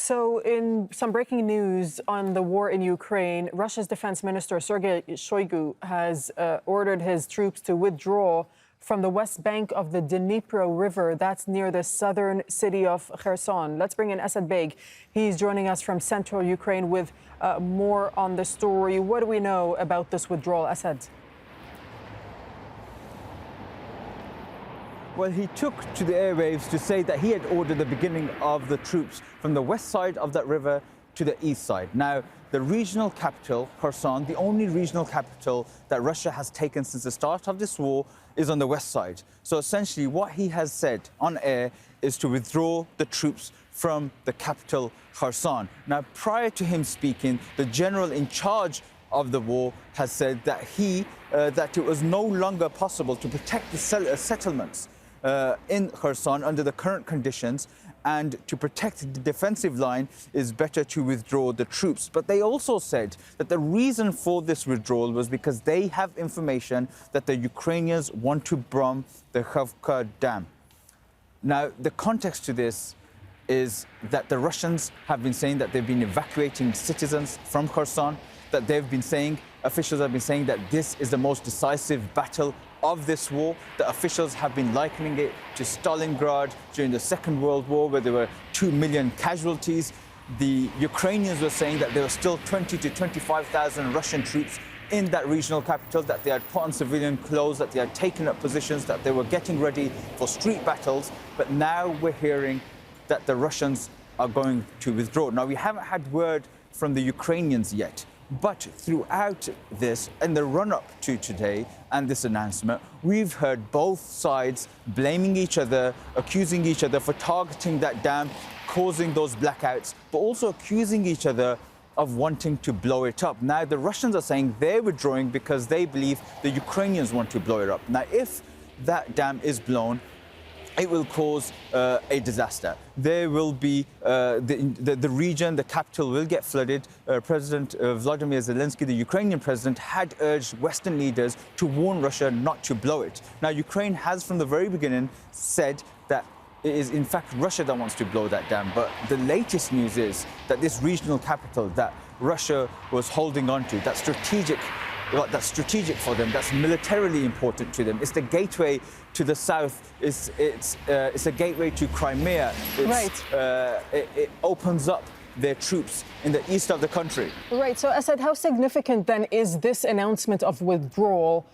So in some breaking news on the war in Ukraine, Russia's defense minister Sergei Shoigu has ordered his troops to withdraw from the west bank of the Dnipro River. That's near the southern city of Kherson. Let's bring in Baig. He's joining us from central Ukraine with more on the story. What do we know about this withdrawal, Asad? Well, he took to the airwaves to say that he had ordered the beginning of the troops from the west side of that river to the east side. Now, the regional capital, Kherson, the only regional capital that Russia has taken since the start of this war, is on the west side. So essentially what he has said on air is to withdraw the troops from the capital, Kherson. Now, prior to him speaking, the general in charge of the war has said that that it was no longer possible to protect the settlements in Kherson under the current conditions, and to protect the defensive line is better to withdraw the troops. But they also said that the reason for this withdrawal was because they have information that the Ukrainians want to bomb the Kryvyi Dam. Now, the context to this is that the Russians have been saying that they've been evacuating citizens from Kherson, that officials have been saying that this is the most decisive battle of this war. The officials have been likening it to Stalingrad during the Second World War, where there were 2 million casualties. The Ukrainians were saying that there were still 20 to 25,000 Russian troops in that regional capital, that they had put on civilian clothes, that they had taken up positions, that they were getting ready for street battles. But now we're hearing that the Russians are going to withdraw. Now, we haven't had word from the Ukrainians yet, but throughout this, in the run-up to today and this announcement, we've heard both sides blaming each other, accusing each other for targeting that dam, causing those blackouts, but also accusing each other of wanting to blow it up. Now, the Russians are saying they're withdrawing because they believe the Ukrainians want to blow it up. Now, if that dam is blown, it will cause a disaster. There will be the region, the capital will get flooded. President Vladimir Zelensky, the Ukrainian president, had urged Western leaders to warn Russia not to blow it. Now, Ukraine has from the very beginning said that it is in fact Russia that wants to blow that dam. But the latest news is that this regional capital that Russia was holding on to, that's strategic for them, that's militarily important to them. It's the gateway to the south. It's a gateway to Crimea. It opens up their troops in the east of the country. Right. So, Asad, how significant then is this announcement of withdrawal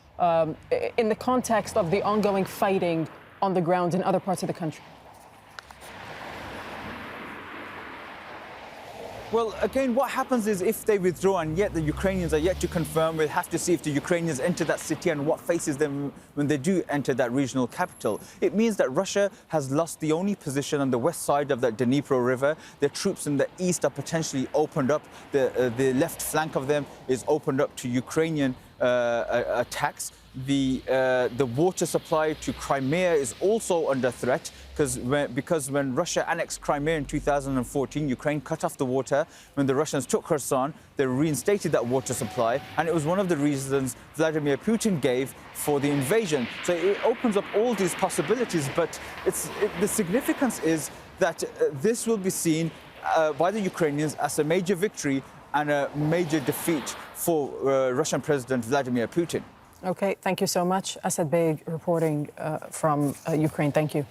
in the context of the ongoing fighting on the ground in other parts of the country? Well, again, what happens is if they withdraw and yet the Ukrainians are yet to confirm, we'll have to see if the Ukrainians enter that city and what faces them when they do enter that regional capital. It means that Russia has lost the only position on the west side of that Dnipro River. Their troops in the east are potentially opened up. The left flank of them is opened up to Ukrainian attacks. The water supply to Crimea is also under threat because when Russia annexed Crimea in 2014, Ukraine cut off the water. When the Russians took Kherson, they reinstated that water supply, and it was one of the reasons Vladimir Putin gave for the invasion. So it opens up all these possibilities, but the significance is that this will be seen by the Ukrainians as a major victory and a major defeat for Russian President Vladimir Putin. Okay, thank you so much. Baig reporting from Ukraine. Thank you.